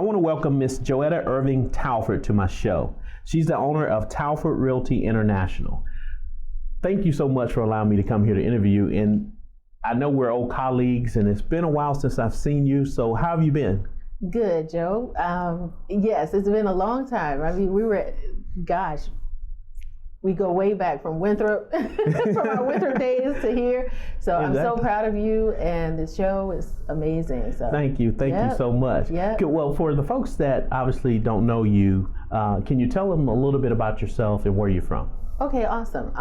want to welcome Miss Joetta Irving Talford to my show. She's the owner of Talford Realty International. Thank you so much for allowing me to come here to interview you. And I know we're old colleagues, and it's been a while since I've seen you. So how have you been? Good, Joe. Yes, it's been a long time. I mean, we go way back from Winthrop, from our Winthrop days to here. So I'm so proud of you, and the show is amazing. So Thank you so much. Yep. Good. Well, for the folks that obviously don't know you, can you tell them a little bit about yourself and where you're from? Okay, awesome.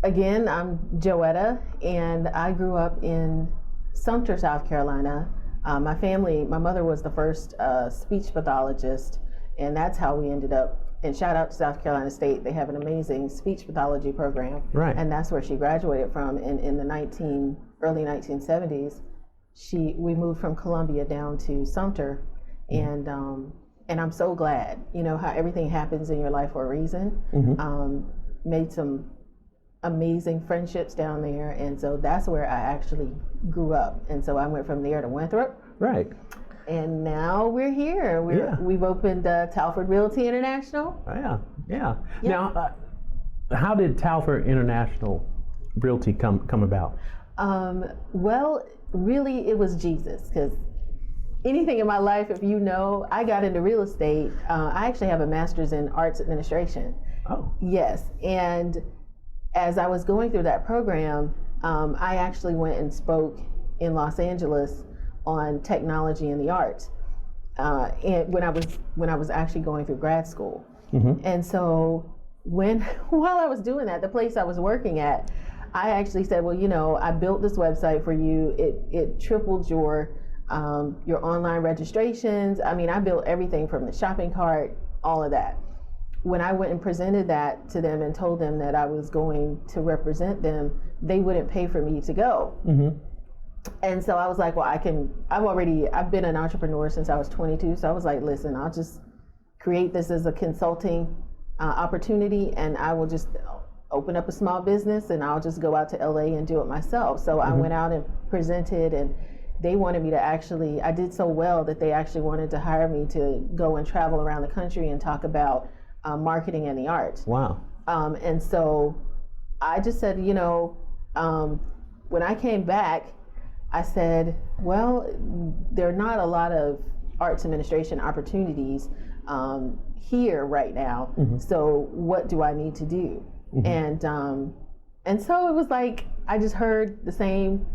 Again, I'm Joetta, and I grew up in Sumter, South Carolina. My mother was the first speech pathologist, and that's how we ended up. And shout out to South Carolina State. They have an amazing speech pathology program. Right. And that's where she graduated from. And in the early 1970s, we moved from Columbia down to Sumter. And I'm so glad, how everything happens in your life for a reason. Made some amazing friendships down there. And so that's where I actually grew up. And so I went from there to Winthrop. Right. And now we're here. We've opened Talford Realty International. Yeah. Now, how did Talford International Realty come about? Well, really, it was Jesus. Because anything in my life, if you know, I got into real estate. I actually have a master's in arts administration. Oh. Yes. And as I was going through that program, I actually went and spoke in Los Angeles on technology and the arts, and when I was actually going through grad school. And so while I was doing that, the place I was working at, I actually said, well, I built this website for you. It tripled your online registrations. I mean, I built everything from the shopping cart, all of that. When I went and presented that to them and told them that I was going to represent them, they wouldn't pay for me to go. And so I was like, well, I've been an entrepreneur since I was 22. So I was like, listen, I'll just create this as a consulting opportunity, and I will just open up a small business, and I'll just go out to LA and do it myself. So I went out and presented, and they wanted me to I did so well that they actually wanted to hire me to go and travel around the country and talk about marketing and the arts. Wow. And so I just said, when I came back, I said, well, there are not a lot of arts administration opportunities here right now. So what do I need to do? And so it was like, I just heard the same,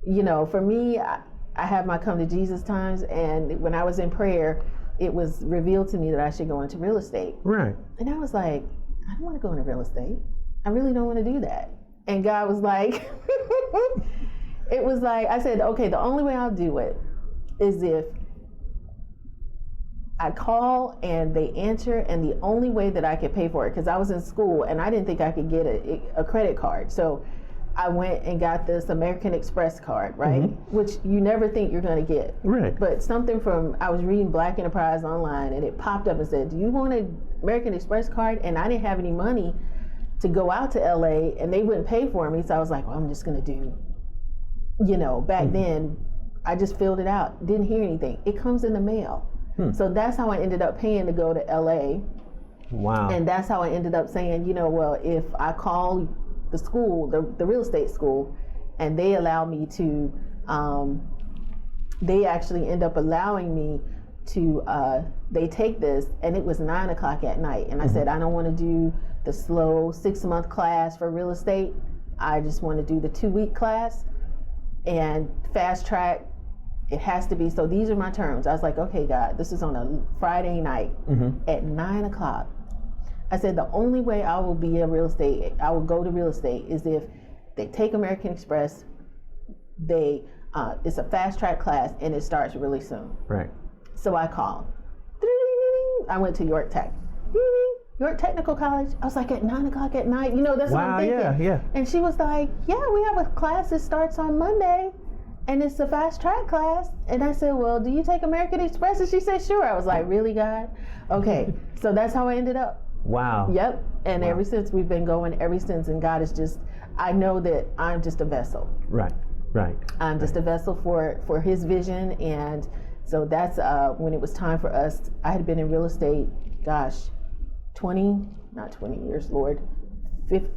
for me, I have my come to Jesus times. And when I was in prayer, it was revealed to me that I should go into real estate. Right. And I was like, I don't want to go into real estate. I really don't want to do that. And God was like, it was like, I said, okay, the only way I'll do it is if I call and they answer, and the only way that I could pay for it, because I was in school and I didn't think I could get a credit card. So I went and got this American Express card, right? Which you never think you're going to get. Right. But I was reading Black Enterprise online, and it popped up and said, do you want an American Express card? And I didn't have any money to go out to LA, and they wouldn't pay for me. So I was like, well, I'm just going to do, back then, I just filled it out. Didn't hear anything. It comes in the mail. So that's how I ended up paying to go to LA. Wow. And that's how I ended up saying, well, if I call the school, the real estate school, and they allow me to, they actually end up allowing me to, they take this, and it was 9 o'clock at night. And I said, I don't want to do the slow 6-month class for real estate. I just want to do the 2-week class and fast track. It has to be, so these are my terms. I was like, okay, God, this is on a Friday night at 9 o'clock. I said, the only way I will go to real estate is if they take American Express, it's a fast track class, and it starts really soon. Right. So I called. I went to York Tech. York Technical College. I was like, at 9 o'clock at night, that's what I'm thinking. Yeah. And she was like, yeah, we have a class that starts on Monday, and it's a fast track class. And I said, well, do you take American Express? And she said, sure. I was like, really, God? Okay. So that's how I ended up. Wow. Yep. And ever since, we've been going ever since. And God is just, I know that I'm just a vessel. Right. I'm just a vessel for his vision, and So that's when it was time for us. I had been in real estate, not 20 years, Lord,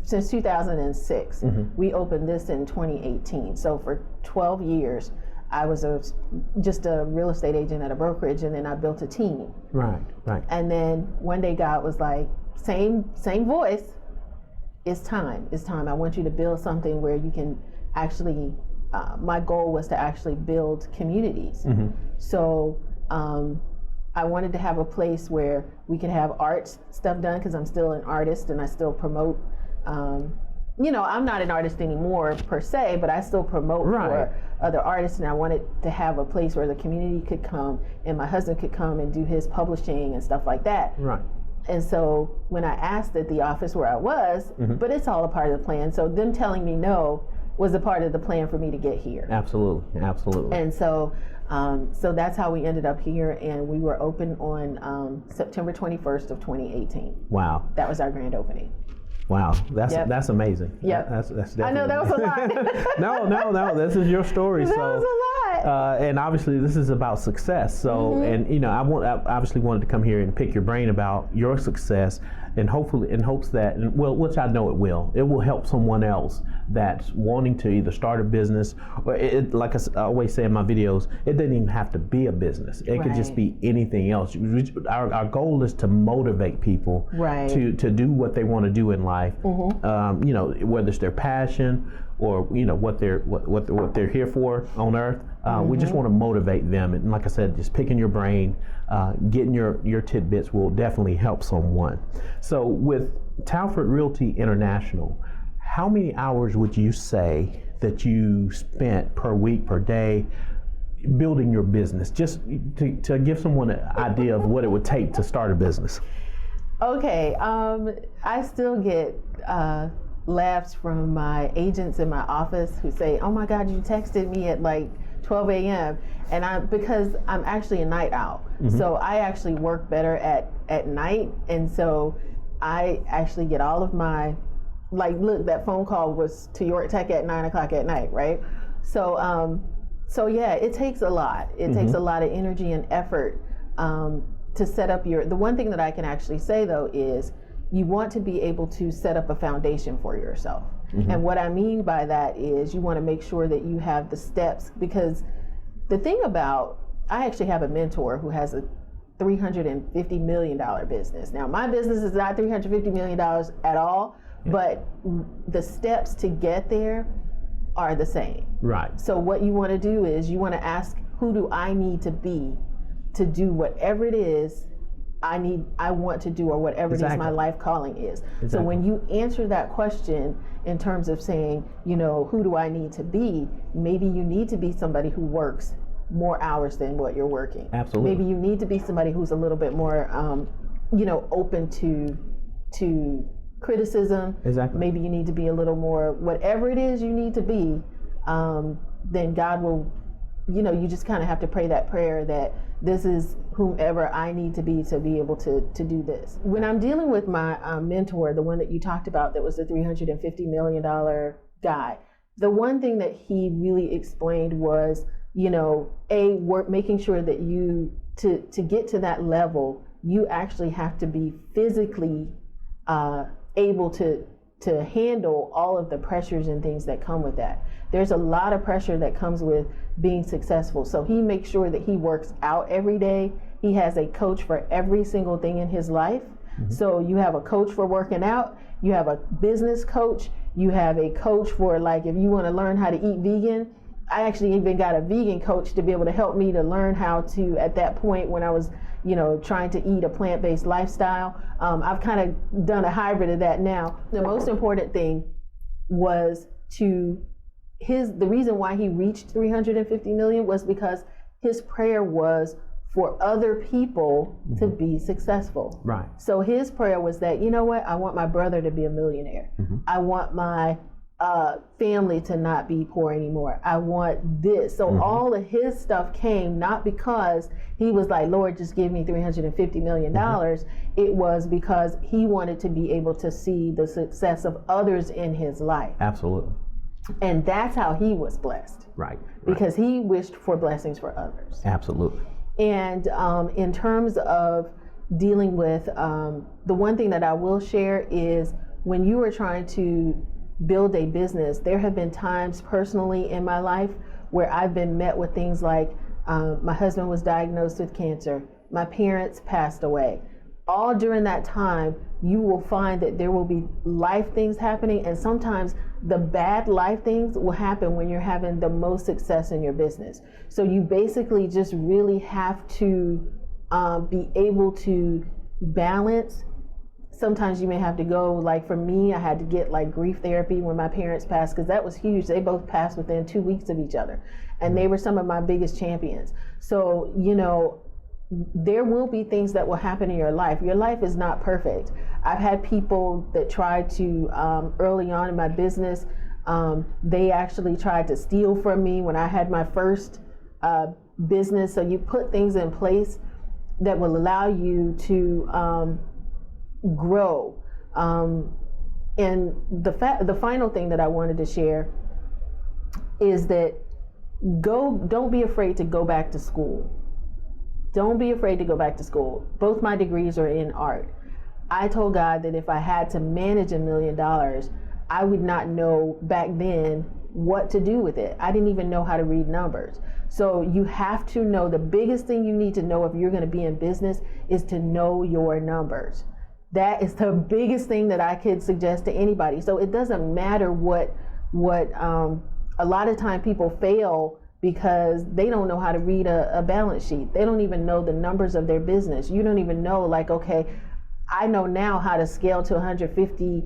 since 2006. We opened this in 2018. So for 12 years, I was just a real estate agent at a brokerage, and then I built a team. Right. And then one day God was like, same voice, it's time. I want you to build something where you can actually, my goal was to actually build communities. So I wanted to have a place where we could have art stuff done, because I'm still an artist and I still promote. I'm not an artist anymore per se, but I still promote for other artists, and I wanted to have a place where the community could come and my husband could come and do his publishing and stuff like that. Right. And so when I asked at the office where I was, but it's all a part of the plan. So them telling me no was a part of the plan for me to get here. Absolutely. And so so that's how we ended up here, and we were open on September 21st of 2018. Wow. That was our grand opening. Wow, that's amazing. Yep. That's definitely. I know that was a lot. No. This is your story. That was a lot. And obviously, this is about success. So, and I obviously wanted to come here and pick your brain about your success, and hopefully, in hopes that, which I know it will help someone else that's wanting to either start a business, or like I always say in my videos, it doesn't even have to be a business. It could just be anything else. Our goal is to motivate people to do what they want to do in life. Whether it's their passion or what they're here for on earth. We just want to motivate them, and like I said, just picking your brain, getting your tidbits will definitely help someone. So with Talford Realty International, how many hours would you say that you spent per week, per day, building your business? Just to give someone an idea of what it would take to start a business. Okay, I still get laughs from my agents in my office who say, "Oh my God, you texted me at like 12 a.m. and because I'm actually a night owl, so I actually work better at night, and so I actually get all of my, look, that phone call was to York Tech at 9 o'clock at night, right? So yeah, it takes a lot. It takes a lot of energy and effort to set up the one thing that I can actually say though is you want to be able to set up a foundation for yourself. And what I mean by that is you want to make sure that you have the steps, because the thing about, I actually have a mentor who has a $350 million business. Now my business is not $350 million at all, but the steps to get there are the same. Right. So what you want to do is you want to ask, who do I need to be to do whatever it is I want to do, or whatever it is my life calling is. So when you answer that question in terms of saying, who do I need to be, maybe you need to be somebody who works more hours than what you're working. Absolutely. Maybe you need to be somebody who's a little bit more, open to criticism. Exactly. Maybe you need to be a little more, whatever it is you need to be, then God will, you just kind of have to pray that prayer that this is whomever I need to be able to do this. When I'm dealing with my mentor, the one that you talked about that was the $350 million guy, the one thing that he really explained was, making sure that you, to get to that level, you actually have to be physically able to handle all of the pressures and things that come with that. There's a lot of pressure that comes with being successful. So he makes sure that he works out every day. He has a coach for every single thing in his life. So you have a coach for working out, you have a business coach, you have a coach for if you want to learn how to eat vegan. I actually even got a vegan coach to be able to help me to learn how to, at that point when I was trying to eat a plant-based lifestyle. I've kind of done a hybrid of that now. The most important thing was the reason why he reached 350 million was because his prayer was for other people to be successful. Right. So his prayer was that, I want my brother to be a millionaire. I want my family to not be poor anymore. I want this. So all of his stuff came not because he was like, Lord, just give me $350 million. It was because he wanted to be able to see the success of others in his life. Absolutely. And that's how he was blessed. Right. Because he wished for blessings for others. Absolutely. And in terms of dealing with, the one thing that I will share is when you are trying to build a business, there have been times personally in my life where I've been met with things like my husband was diagnosed with cancer, my parents passed away. All during that time, you will find that there will be life things happening, and sometimes the bad life things will happen when you're having the most success in your business. So you basically just really have to be able to balance. Sometimes you may have to go, like for me, I had to get like grief therapy when my parents passed, because that was huge. They both passed within 2 weeks of each other, and they were some of my biggest champions. So, you know, there will be things that will happen in your life. Your life is not perfect. I've had people that tried to, early on in my business, they actually tried to steal from me when I had my first business. So you put things in place that will allow you to grow. And the final thing that I wanted to share is that don't be afraid to go back to school. Don't be afraid to go back to school. Both my degrees are in art. I told God that if I had to manage $1 million, I would not know back then what to do with it. I didn't even know how to read numbers. So you have to know, the biggest thing you need to know if you're going to be in business is to know your numbers. That is the biggest thing that I could suggest to anybody. So it doesn't matter what a lot of time people fail because they don't know how to read a balance sheet. They don't even know the numbers of their business. You don't even know, like, okay, I know now how to scale to 150,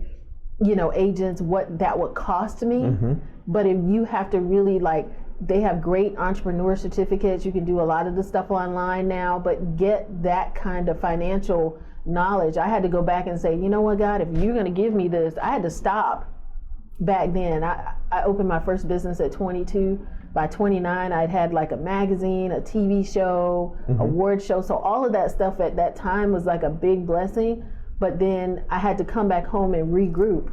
agents, what that would cost me. Mm-hmm. But if you have to really, like, they have great entrepreneur certificates. You can do a lot of the stuff online now, but get that kind of financial knowledge. I had to go back and say, you know what, God, if you're going to give me this, I had to stop back then. I opened my first business at 22. By 29, I'd had like a magazine, a TV show, mm-hmm. award show. So all of that stuff at that time was like a big blessing. But then I had to come back home and regroup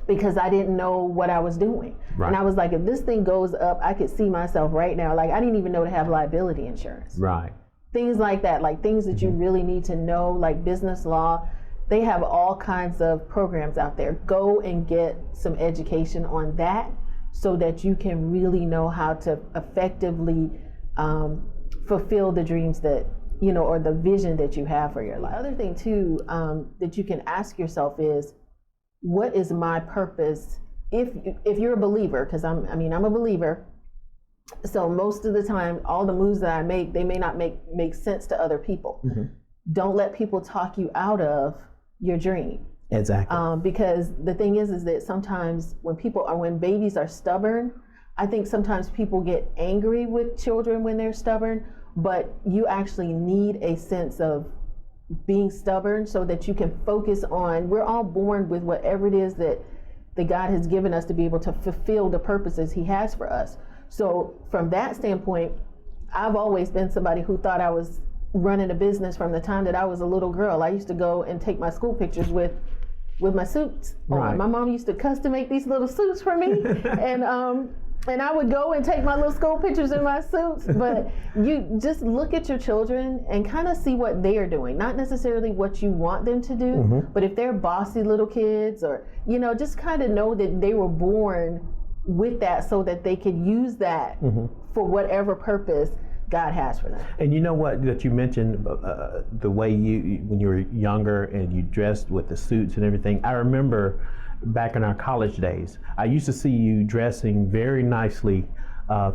because I didn't know what I was doing. Right. And I was like, if this thing goes up, I could see myself right now. Like, I didn't even know to have liability insurance. Right. Things like that, like things that mm-hmm. you really need to know, like business law. They have all kinds of programs out there. Go and get some education on that, so that you can really know how to effectively fulfill the dreams that, or the vision that you have for your life. The other thing too, that you can ask yourself is, what is my purpose? If you're a believer, because I'm a believer. So most of the time, all the moves that I make, they may not make sense to other people. Mm-hmm. Don't let people talk you out of your dream. Exactly. Because the thing is that sometimes when babies are stubborn, I think sometimes people get angry with children when they're stubborn, but you actually need a sense of being stubborn so that you can focus on, we're all born with whatever it is that God has given us to be able to fulfill the purposes He has for us. So from that standpoint, I've always been somebody who thought I was running a business from the time that I was a little girl. I used to go and take my school pictures with my suits on. Right. My mom used to custom make these little suits for me, and I would go and take my little school pictures in my suits. But you just look at your children and kind of see what they are doing, not necessarily what you want them to do, mm-hmm. but if they're bossy little kids, or just kind of know that they were born with that so that they could use that mm-hmm. for whatever purpose God has for them. And you know what, that you mentioned the way when you were younger and you dressed with the suits and everything. I remember back in our college days, I used to see you dressing very nicely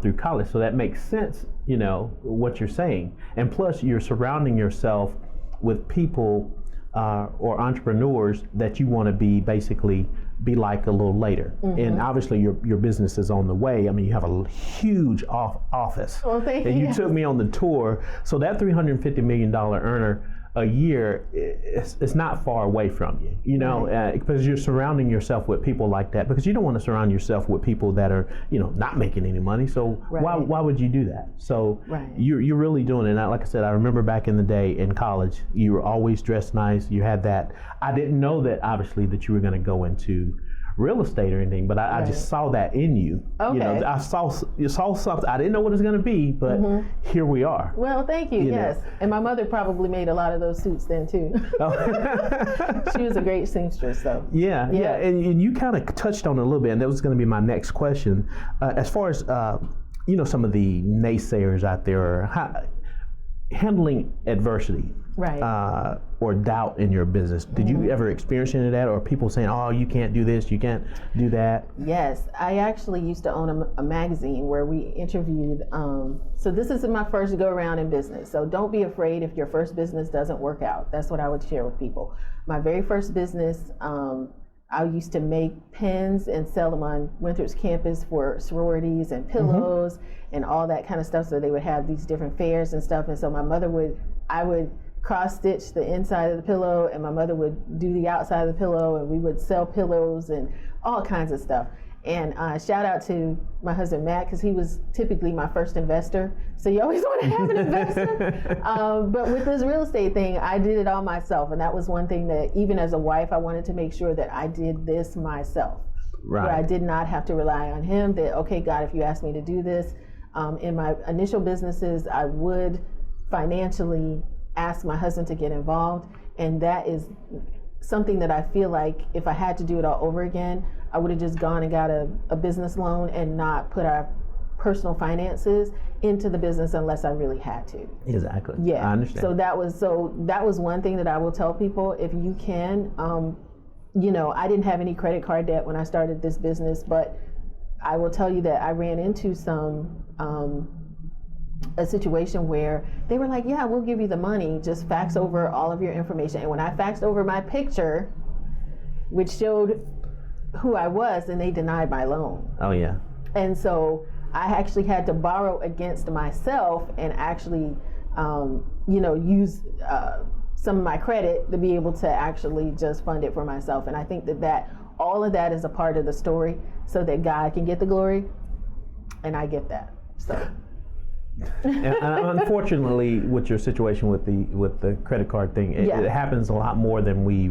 through college. So that makes sense, what you're saying. And plus, you're surrounding yourself with people or entrepreneurs that you want to be like a little later. Mm-hmm. And obviously your business is on the way. I mean, you have a huge office. Well, thank you. And you took me on the tour. So that $350 million earner a year is not far away from you, right. Because you're surrounding yourself with people like that, because you don't want to surround yourself with people that are, not making any money. So right. why would you do that? So right. you're really doing it. And like I said, I remember back in the day in college, you were always dressed nice. You had that. I didn't know that, obviously, that you were going to go into real estate or anything, but I just saw that in you. Okay. You know, you saw something. I didn't know what it was going to be, but here we are. Well, thank you. Yes. know. And my mother probably made a lot of those suits then too. She was a great seamstress, though. Yeah. And you kind of touched on it a little bit, and that was going to be my next question. As far as some of the naysayers out there, handling adversity, right, or doubt in your business. Did you ever experience any of that, or people saying, "Oh, you can't do this, you can't do that"? Yes, I actually used to own a magazine where we interviewed. So this is my first go around in business. So don't be afraid if your first business doesn't work out. That's what I would share with people. My very first business, I used to make pens and sell them on Winthrop's campus for sororities and pillows and all that kind of stuff. So they would have these different fairs and stuff. And so I would cross stitch the inside of the pillow, and my mother would do the outside of the pillow, and we would sell pillows and all kinds of stuff. And shout out to my husband Matt, because he was typically my first investor. So you always want to have an investor. But with this real estate thing, I did it all myself, and that was one thing that even as a wife, I wanted to make sure that I did this myself. Right. Where I did not have to rely on him. That, okay, God, if you ask me to do this, in my initial businesses, I would financially ask my husband to get involved, and that is something that I feel like if I had to do it all over again, I would have just gone and got a business loan and not put our personal finances into the business unless I really had to. Exactly. Yeah. I understand. So that was one thing that I will tell people, if you can. I didn't have any credit card debt when I started this business, but I will tell you that I ran into a situation where they were like, yeah, we'll give you the money, just fax over all of your information. And when I faxed over my picture, which showed who I was, and they denied my loan. Oh yeah. And so I actually had to borrow against myself and actually use some of my credit to be able to actually just fund it for myself. And I think that all of that is a part of the story, so that God can get the glory and I get that. So and unfortunately, with your situation with the credit card thing, it happens a lot more than we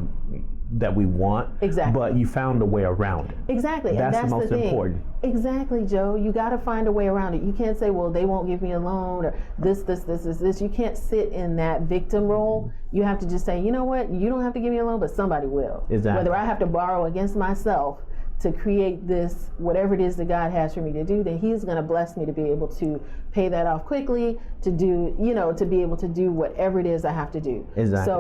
want. Exactly. But you found a way around it. Exactly. That's and the most important. Exactly, Joe. You got to find a way around it. You can't say, well, they won't give me a loan, or this. You can't sit in that victim role. You have to just say, you know what? You don't have to give me a loan, but somebody will. Exactly. Whether I have to borrow against myself to create this, whatever it is that God has for me to do, then He's going to bless me to be able to pay that off quickly, to do, to be able to do whatever it is I have to do. Exactly.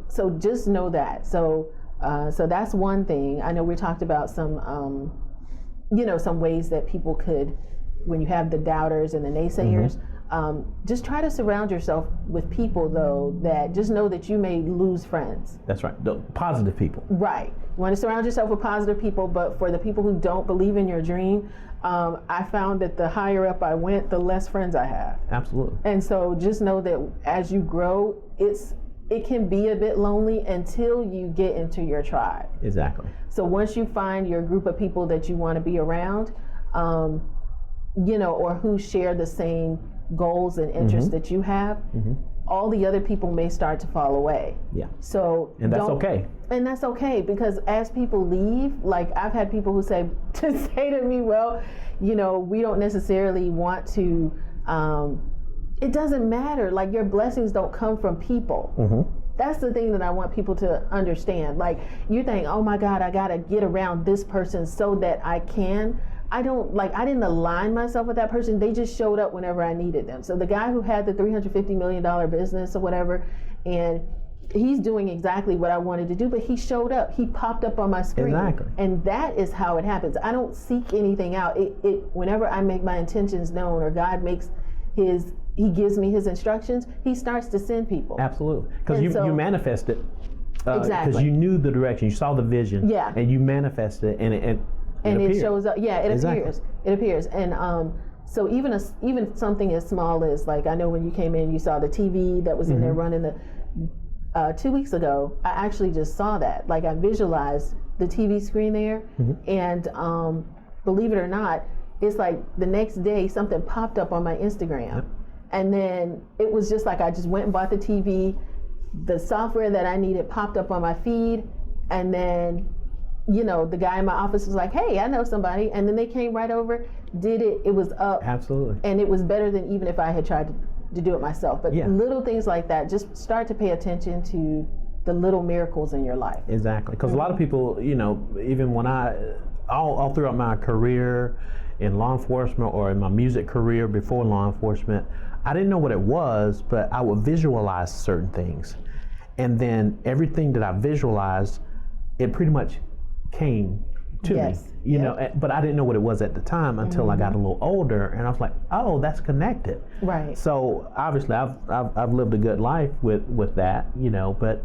So just know that. So that's one thing. I know we talked about some ways that people could, when you have the doubters and the naysayers, just try to surround yourself with people, though, that just know that you may lose friends. That's right. The positive people. Right. You want to surround yourself with positive people, but for the people who don't believe in your dream, I found that the higher up I went, the less friends I have. Absolutely. And so just know that as you grow, it can be a bit lonely until you get into your tribe. Exactly. So once you find your group of people that you want to be around, or who share the same goals and interests that you have, all the other people may start to fall away. Yeah. So and that's okay. And that's okay, because as people leave, like I've had people who say to me, well, we don't necessarily want to. It doesn't matter. Like, your blessings don't come from people. That's the thing that I want people to understand. Like, you think, oh my God, I gotta get around this person so that I can. I didn't align myself with that person. They just showed up whenever I needed them. So the guy who had the $350 million business or whatever, and he's doing exactly what I wanted to do, but he showed up. He popped up on my screen. Exactly. And that is how it happens. I don't seek anything out. Whenever I make my intentions known, or God He gives me His instructions, He starts to send people. Absolutely. Because you manifest it. Exactly. Because you knew the direction, you saw the vision, and you manifested it, and it shows up. Yeah, it appears. It appears. And so even something as small as, like, I know when you came in, you saw the TV that was in there running the. 2 weeks ago, I actually just saw that. Like, I visualized the TV screen there, and believe it or not, it's like the next day something popped up on my Instagram, and then it was just like I just went and bought the TV. The software that I needed popped up on my feed, and then the guy in my office was like, hey, I know somebody. And then they came right over, did it. It was up. Absolutely. And it was better than even if I had tried to do it myself. But little things like that, just start to pay attention to the little miracles in your life. Exactly. Because a lot of people, even when all throughout my career in law enforcement or in my music career before law enforcement, I didn't know what it was, but I would visualize certain things. And then everything that I visualized, it pretty much came to me, but I didn't know what it was at the time until I got a little older, and I was like, oh, that's connected. Right. So obviously I've lived a good life with that, but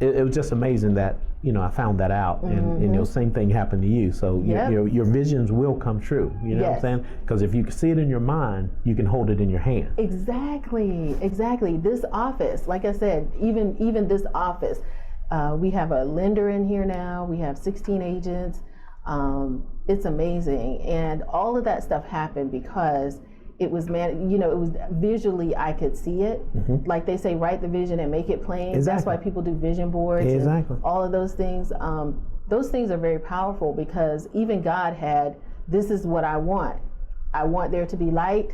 it was just amazing that, I found that out, and same thing happened to you. So your visions will come true, you know what I'm saying? Because if you can see it in your mind, you can hold it in your hand. Exactly. This office, like I said, even this office, we have a lender in here now. We have 16 agents. It's amazing. And all of that stuff happened because it was, it was visually, I could see it. Like they say, write the vision and make it plain. Exactly. That's why people do vision boards. Exactly. And all of those things. Those things are very powerful because even God had, this is what I want. I want there to be light.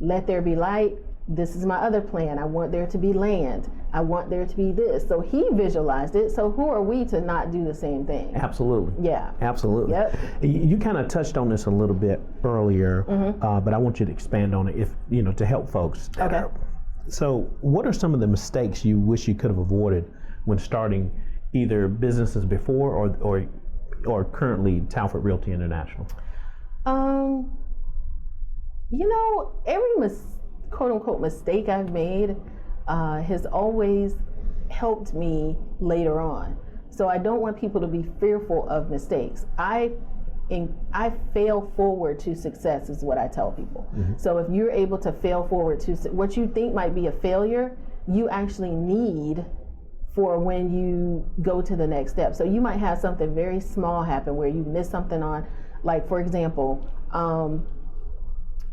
Let there be light. This is my other plan. I want there to be land. I want there to be this. So he visualized it. So who are we to not do the same thing? Absolutely. Yeah. Absolutely. Yep. You kind of touched on this a little bit earlier, but I want you to expand on it to help folks. Okay. So what are some of the mistakes you wish you could have avoided when starting either businesses before or currently Talford Realty International? Every quote unquote mistake I've made has always helped me later on. So I don't want people to be fearful of mistakes. I fail forward to success is what I tell people. So if you're able to fail forward to what you think might be a failure, you actually need for when you go to the next step. So you might have something very small happen where you miss something on, like for example,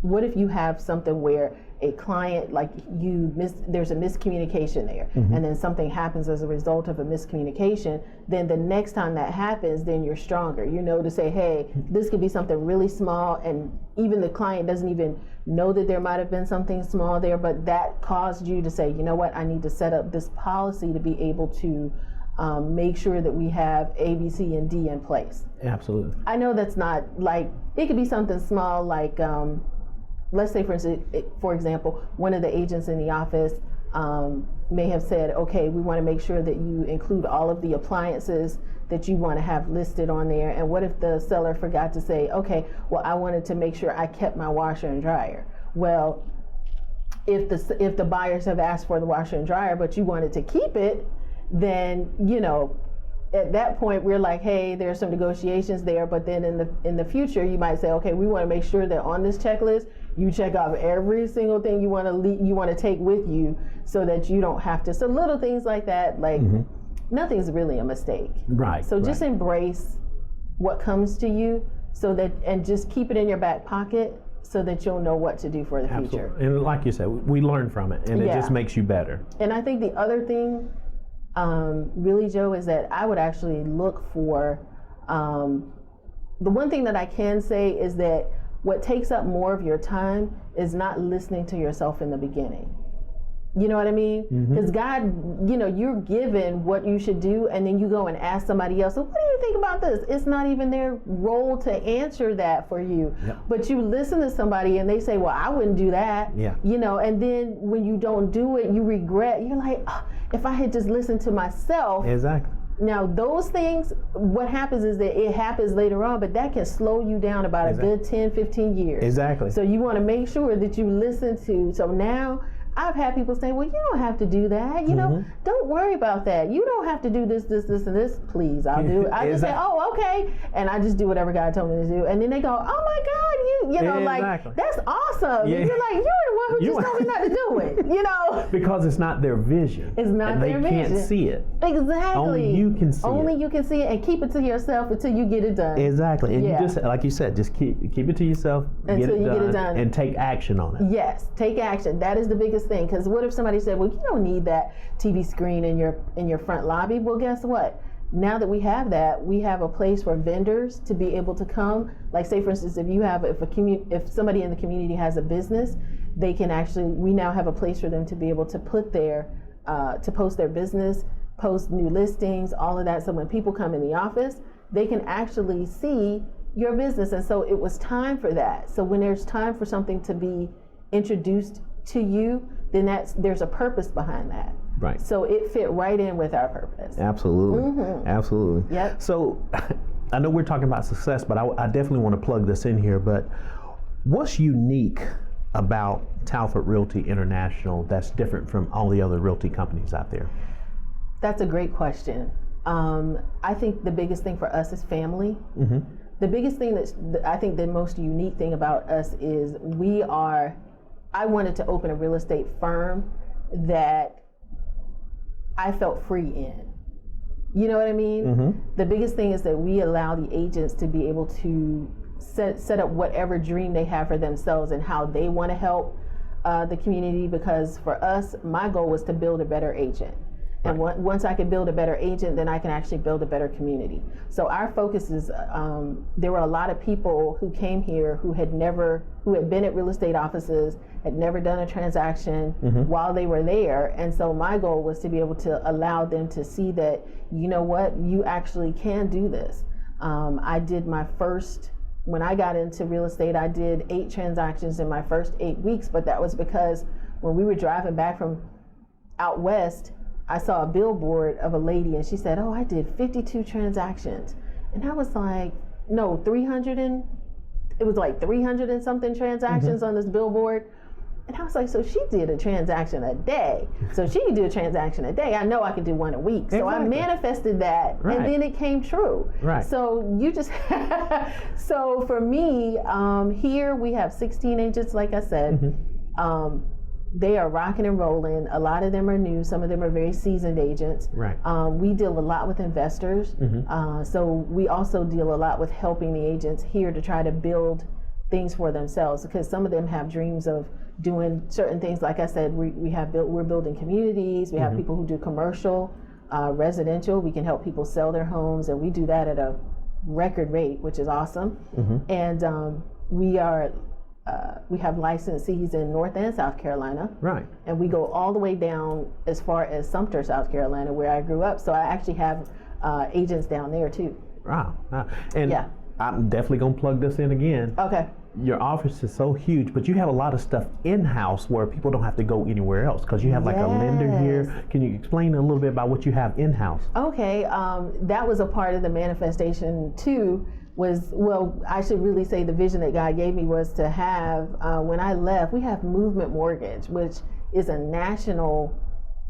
what if you have something where a client, like there's a miscommunication there, and then something happens as a result of a miscommunication, then the next time that happens, then you're stronger, to say, hey, this could be something really small, and even the client doesn't even know that there might have been something small there, but that caused you to say, you know what, I need to set up this policy to be able to make sure that we have A, B, C, and D in place. Absolutely. I know that's not it could be something small like, let's say, for example, one of the agents in the office may have said, okay, we want to make sure that you include all of the appliances that you want to have listed on there. And what if the seller forgot to say, okay, well, I wanted to make sure I kept my washer and dryer. Well, if the buyers have asked for the washer and dryer, but you wanted to keep it, then, at that point, we're like, hey, there's some negotiations there, but then in the future, you might say, okay, we want to make sure that on this checklist, you check off every single thing you want to take with you, so that you don't have to. So little things like that, nothing's really a mistake. Right. So just embrace what comes to you, and just keep it in your back pocket, so that you'll know what to do for the future. And like you said, we learn from it, and it just makes you better. And I think the other thing, really, Joe, is that I would actually look for, the one thing that I can say is that what takes up more of your time is not listening to yourself in the beginning. You know what I mean? Because God, you're given what you should do, and then you go and ask somebody else, so what do you think about this? It's not even their role to answer that for you. Yep. But you listen to somebody and they say, well, I wouldn't do that. Yeah. And then when you don't do it, you regret. You're like, oh, if I had just listened to myself. Exactly. Now, those things, what happens is that it happens later on, but that can slow you down about a good 10, 15 years. Exactly. So you want to make sure that you listen to, so now I've had people say, well, you don't have to do that. Don't worry about that. You don't have to do this, this, this, and this. Please, I'll do it. I just say, oh, okay. And I just do whatever God told me to do. And then they go, oh my God, like, that's awesome. Yeah. And you're like, you're the one who just told me not to do it, Because it's not their vision. It's not their vision. They can't see it. Exactly. Only you can see it. Only you can see it, and keep it to yourself until you get it done. Exactly. And you just, like you said, just keep it to yourself until you get it done. And take action on it. Yes, take action. That is the biggest thing. Because what if somebody said, well, you don't need that TV screen in your front lobby? Well, guess what? now that we have that, we have a place for vendors to be able to come. Like, say for instance, if somebody in the community has a business, they can actually, we now have a place for them to be able to put to post their business, post new listings, all of that. So when people come in the office, they can actually see your business. And so it was time for that. So when there's time for something to be introduced to you, then there's a purpose behind that. Right. So it fit right in with our purpose. Absolutely. Absolutely. Yep. So I know we're talking about success, but I definitely want to plug this in here. But what's unique about Talford Realty International that's different from all the other realty companies out there? That's a great question. I think the biggest thing for us is family. The biggest thing I think the most unique thing about us is I wanted to open a real estate firm that I felt free in. You know what I mean? The biggest thing is that we allow the agents to be able to set up whatever dream they have for themselves and how they want to help the community, because for us, my goal was to build a better agent. And once I could build a better agent, then I can actually build a better community. So our focus is, there were a lot of people who came here who had been at real estate offices, had never done a transaction while they were there. And so my goal was to be able to allow them to see that, you know what, you actually can do this. I did when I got into real estate, I did 8 transactions in my first 8 weeks, but that was because when we were driving back from out west, I saw a billboard of a lady and she said, "Oh, I did 52 transactions." And I was like, no, 300 and something transactions on this billboard. And I was like, so she did a transaction a day. So she could do a transaction a day. I know I could do one a week. So I manifested that, and then it came true. Right. So so for me, here we have 16 agents, like I said. They are rocking and rolling. A lot of them are new. Some of them are very seasoned agents. Right. We deal a lot with investors. So we also deal a lot with helping the agents here to try to build things for themselves, because some of them have dreams of doing certain things. Like I said, we're building communities. We have people who do commercial, residential. We can help people sell their homes, and we do that at a record rate, which is awesome. And we have licensees in North and South Carolina. Right. And we go all the way down as far as Sumter, South Carolina, where I grew up. So I actually have agents down there too. Wow. And I'm definitely going to plug this in again. Okay. Your office is so huge, but you have a lot of stuff in-house where people don't have to go anywhere else, because you have like a lender here. Can you explain a little bit about what you have in-house? Okay. That was a part of the manifestation too. I should really say the vision that God gave me was to have, when I left, we have Movement Mortgage, which is a national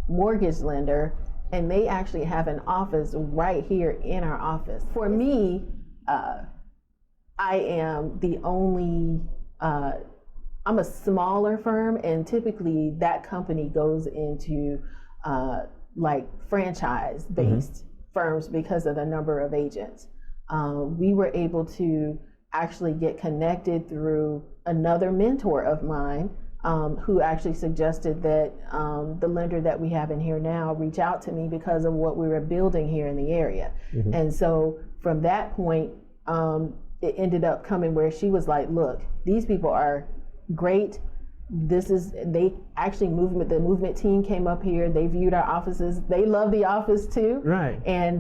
mortgage lender, and they actually have an office right here in our office. For me, I am the only, I'm a smaller firm, and typically that company goes into like franchise-based firms because of the number of agents. We were able to actually get connected through another mentor of mine, who actually suggested that the lender that we have in here now reach out to me because of what we were building here in the area. And so from that point, it ended up coming where she was like, look, these people are great. The movement team came up here. They viewed our offices. They love the office too. Right. And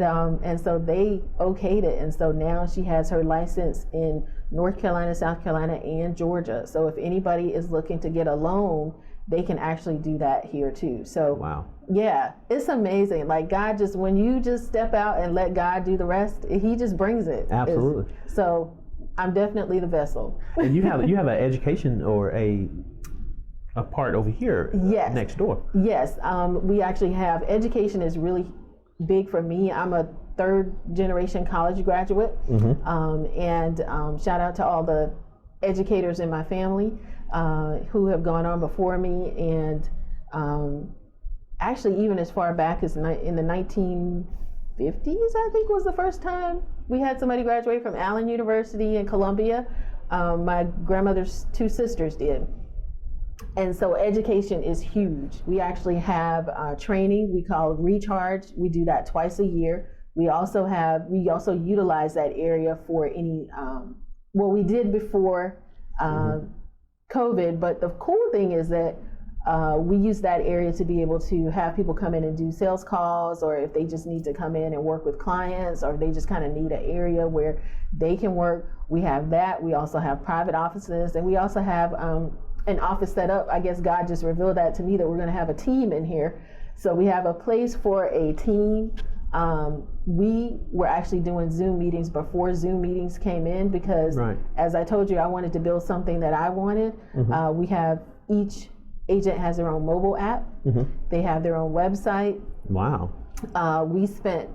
so they okayed it. And so now she has her license in North Carolina, South Carolina, and Georgia. So if anybody is looking to get a loan, they can actually do that here too. So wow. Yeah, it's amazing. Like when you just step out and let God do the rest, He just brings it. Absolutely. So I'm definitely the vessel. And you have an education or a part over here. Yes. Next door. Yes, we actually have, education is really big for me. I'm a 3rd generation college graduate, and shout out to all the educators in my family who have gone on before me, and actually even as far back as in the 1950s, I think was the first time we had somebody graduate from Allen University in Columbia. My grandmother's 2 sisters did. And so education is huge. We actually have training we call Recharge. We do that twice a year. We also utilize that area for any, we did before COVID, but the cool thing is that we use that area to be able to have people come in and do sales calls, or if they just need to come in and work with clients, or they just kind of need an area where they can work. We have that. We also have private offices, and we also have an office set up. I guess God just revealed that to me, that we're going to have a team in here. So we have a place for a team. We were actually doing Zoom meetings before Zoom meetings came in, because as I told you, I wanted to build something that I wanted. We have, each agent has their own mobile app. They have their own website. Wow. We spent,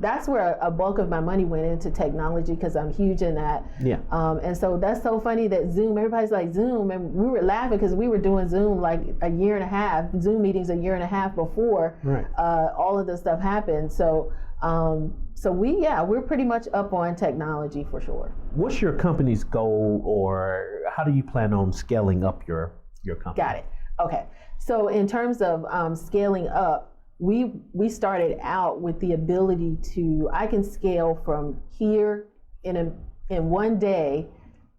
that's where a bulk of my money went into technology, because I'm huge in that. Yeah. And so that's so funny that Zoom, everybody's like Zoom, and we were laughing because we were doing Zoom like a year and a half, Zoom meetings a year and a half before all of this stuff happened. So we're pretty much up on technology for sure. What's your company's goal, or how do you plan on scaling up your company? Got it. Okay. So in terms of scaling up, we started out with the ability to, I can scale from here in one day.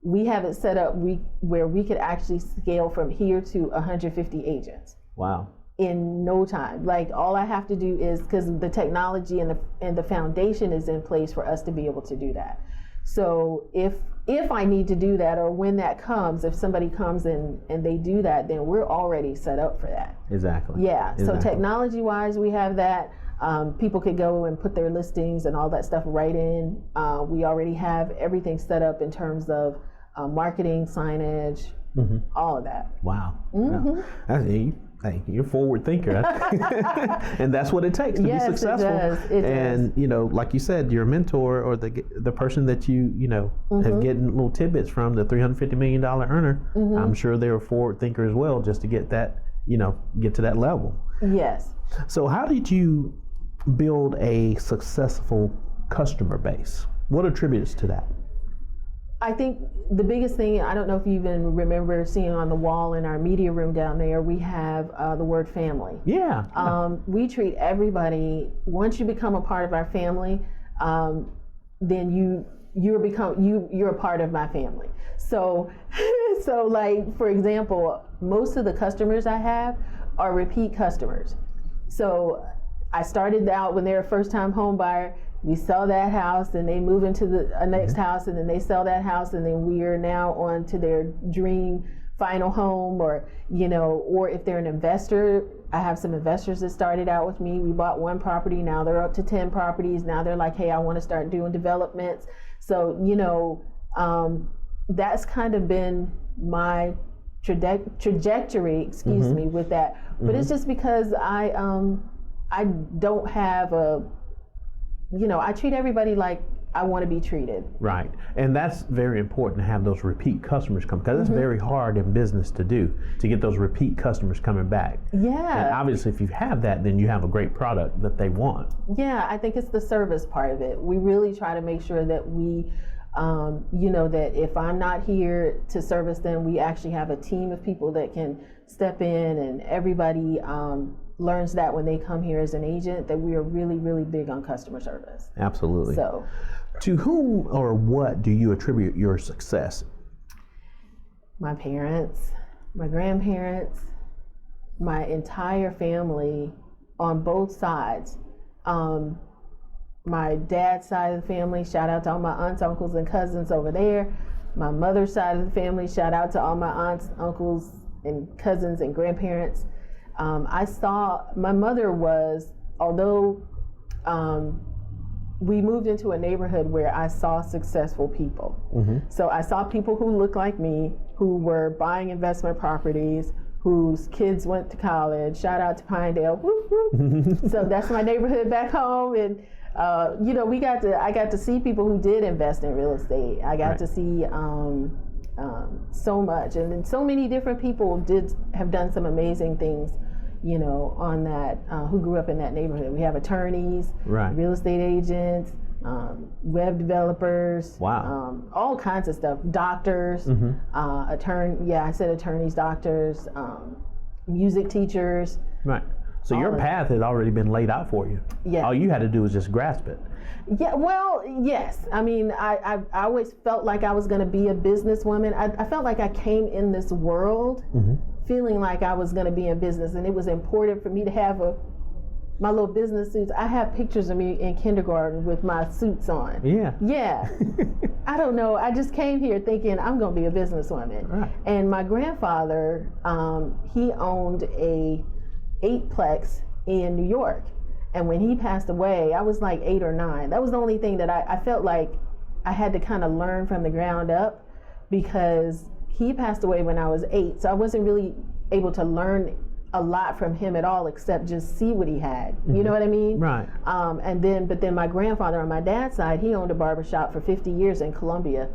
We have it set up where we could actually scale from here to 150 agents. Wow. In no time. Like, all I have to do is, because the technology and the foundation is in place for us to be able to do that. So if I need to do that, or when that comes, if somebody comes in and they do that, then we're already set up for that. Exactly. Yeah. Exactly. So technology-wise, we have that. People could go and put their listings and all that stuff right in. We already have everything set up in terms of marketing, signage, all of that. Wow. Hey, you're a forward thinker. And that's what it takes to be successful. It does. You know, like you said, your mentor, or the person that you have getting little tidbits from, the $350 million earner, I'm sure they're a forward thinker as well, just to get that, get to that level. Yes. So how did you build a successful customer base? What attributes to that? I think the biggest thing, I don't know if you even remember seeing on the wall in our media room down there, we have the word family. Yeah. We treat everybody, once you become a part of our family, then you're a part of my family. So like, for example, most of the customers I have are repeat customers. So I started out when they're a first-time home buyer. We sell that house, and they move into the next house, and then they sell that house, and then we are now on to their dream final home, or if they're an investor. I have some investors that started out with me. We bought one property, now they're up to 10 properties. Now they're like, hey, I want to start doing developments. So that's kind of been my trajectory, excuse me, with that. But it's just because I don't have I treat everybody like I want to be treated. Right. And that's very important, to have those repeat customers come, because it's very hard in business to do, to get those repeat customers coming back. Yeah. And obviously, if you have that, then you have a great product that they want. Yeah, I think it's the service part of it. We really try to make sure that we, that if I'm not here to service them, we actually have a team of people that can step in, and everybody learns that when they come here as an agent, that we are really, really big on customer service. Absolutely. So, to whom or what do you attribute your success? My parents, my grandparents, my entire family on both sides. My dad's side of the family, shout out to all my aunts, uncles, and cousins over there. My mother's side of the family, shout out to all my aunts, uncles, and cousins and grandparents. I saw, my mother was, although we moved into a neighborhood where I saw successful people. So I saw people who looked like me, who were buying investment properties, whose kids went to college. Shout out to Pinedale. Whoop, whoop. So that's my neighborhood back home. And I got to see people who did invest in real estate. I got to see so much, and then so many different people have done some amazing things, on that, who grew up in that neighborhood. We have attorneys, real estate agents, web developers, all kinds of stuff, doctors, attorneys, doctors, music teachers. Right. So your path had already been laid out for you. Yeah. All you had to do was just grasp it. Yeah, well, yes. I mean, I always felt like I was going to be a businesswoman. I felt like I came in this world feeling like I was going to be in business, and it was important for me to have my little business suits. I have pictures of me in kindergarten with my suits on. Yeah. Yeah. I don't know. I just came here thinking I'm going to be a businesswoman. Right. And my grandfather, he owned a 8-plex in New York. And when he passed away, I was like 8 or 9. That was the only thing that I felt like I had to kind of learn from the ground up, because he passed away when I was 8. So I wasn't really able to learn a lot from him at all, except just see what he had. You know what I mean? Right. But then my grandfather on my dad's side, he owned a barbershop for 50 years in Columbia,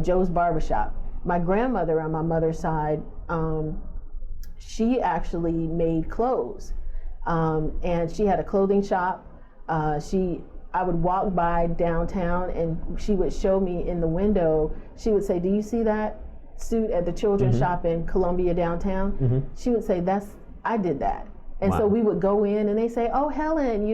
Joe's Barbershop. My grandmother on my mother's side, she actually made clothes. And she had a clothing shop. I would walk by downtown, and she would show me in the window. She would say, "Do you see that suit at the children's shop in Columbia downtown?" She would say, I did that. And so we would go in, and they say, "Oh, Helen,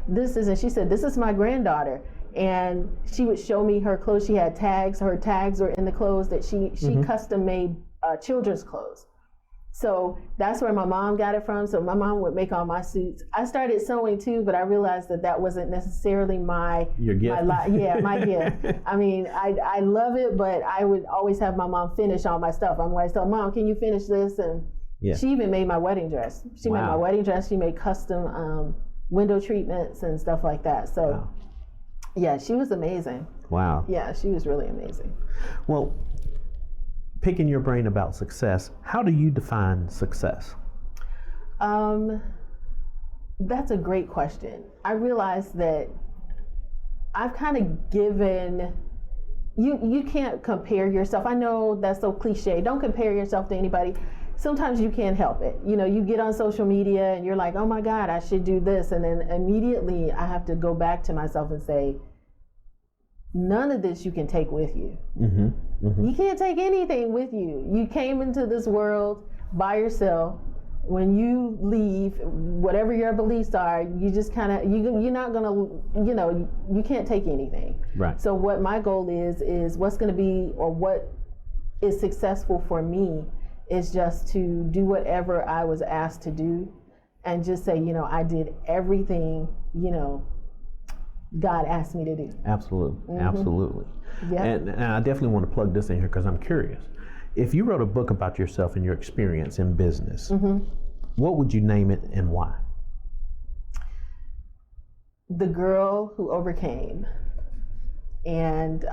this is," and she said, "This is my granddaughter." And she would show me her clothes. She had tags. Her tags were in the clothes that she custom made children's clothes. So that's where my mom got it from. So my mom would make all my suits. I started sewing too, but I realized that wasn't necessarily your gift. My gift. I mean, I love it, but I would always have my mom finish all my stuff. I'm like, "So Mom, can you finish this?" And she even made my wedding dress. She made my wedding dress. She made custom window treatments and stuff like that. So yeah, she was amazing. Wow. Yeah, she was really amazing. Well, picking your brain about success, how do you define success? That's a great question. I realized that I've kind of given, you can't compare yourself. I know that's so cliche. Don't compare yourself to anybody. Sometimes you can't help it. You get on social media and you're like, "Oh my God, I should do this." And then immediately I have to go back to myself and say, none of this you can take with you. You can't take anything with you. You came into this world by yourself. When you leave, whatever your beliefs are, you just kind of, you're not going to, you can't take anything. Right. So what my goal is what's going to be, or what is successful for me, is just to do whatever I was asked to do, and just say, I did everything, God asked me to do. Absolutely. Absolutely. Yeah. And I definitely want to plug this in here because I'm curious. If you wrote a book about yourself and your experience in business, what would you name it and why? The Girl Who Overcame. And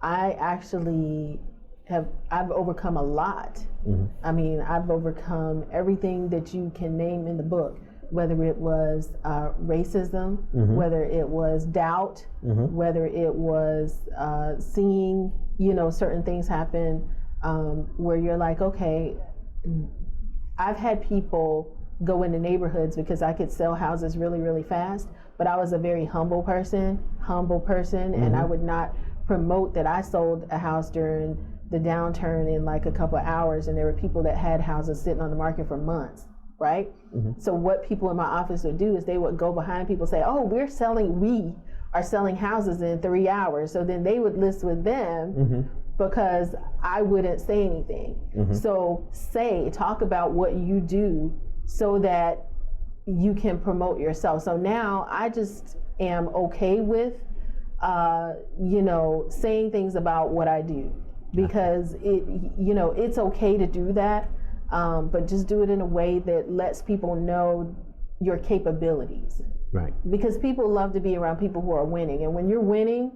I actually I've overcome a lot. I mean, I've overcome everything that you can name in the book, whether it was racism, whether it was doubt, whether it was seeing, certain things happen where you're like, okay, I've had people go into neighborhoods because I could sell houses really, really fast, but I was a very humble person, and I would not promote that I sold a house during the downturn in like a couple of hours, and there were people that had houses sitting on the market for months, right? So what people in my office would do is they would go behind people and say, "Oh, we are selling houses in 3 hours." So then they would list with them because I wouldn't say anything. So talk about what you do so that you can promote yourself. So now I just am okay with, saying things about what I do, because it's okay to do that. But just do it in a way that lets people know your capabilities. Right. Because people love to be around people who are winning, and when you're winning,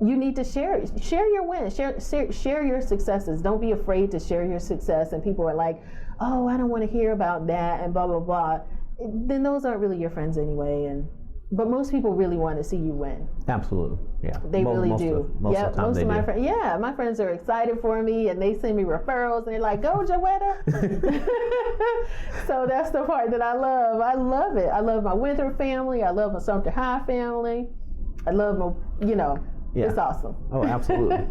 you need to share your wins, share your successes. Don't be afraid to share your success. And people are like, "Oh, I don't want to hear about that," and blah blah blah. Then those aren't really your friends anyway. But most people really want to see you win. Absolutely, yeah. They really do. Most of the time most of my friends. Yeah, my friends are excited for me, and they send me referrals, and they're like, "Go, Joetta." So that's the part that I love. I love it. I love my Winthrop family. I love my Sumter High family. I love my, it's awesome. Oh, absolutely.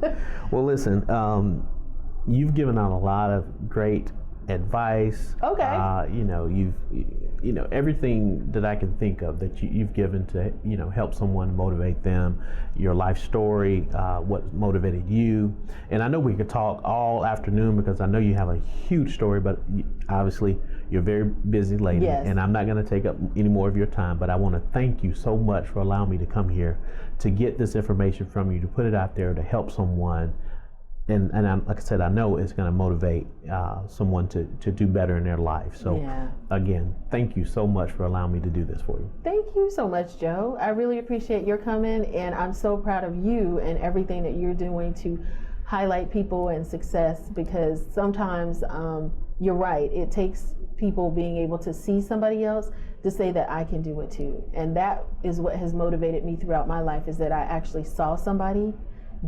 Well, listen, you've given out a lot of great advice. Okay. Everything that I can think of that you've given to help someone, motivate them, your life story, what motivated you. And I know we could talk all afternoon because I know you have a huge story, but obviously you're a very busy lady. Yes. And I'm not going to take up any more of your time, but I want to thank you so much for allowing me to come here to get this information from you, to put it out there to help someone. And like I said, I know it's going to motivate someone to do better in their life. So again, thank you so much for allowing me to do this for you. Thank you so much, Joe. I really appreciate your coming, and I'm so proud of you and everything that you're doing to highlight people and success, because sometimes you're right. It takes people being able to see somebody else to say that I can do it too. And that is what has motivated me throughout my life, is that I actually saw somebody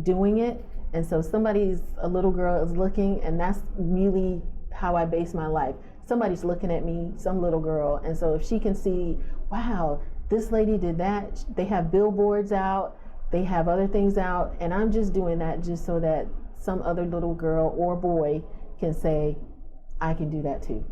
doing it. And so a little girl is looking, and that's really how I base my life. Somebody's looking at me, some little girl. And so if she can see, wow, this lady did that. They have billboards out, they have other things out, and I'm just doing that just so that some other little girl or boy can say, I can do that too.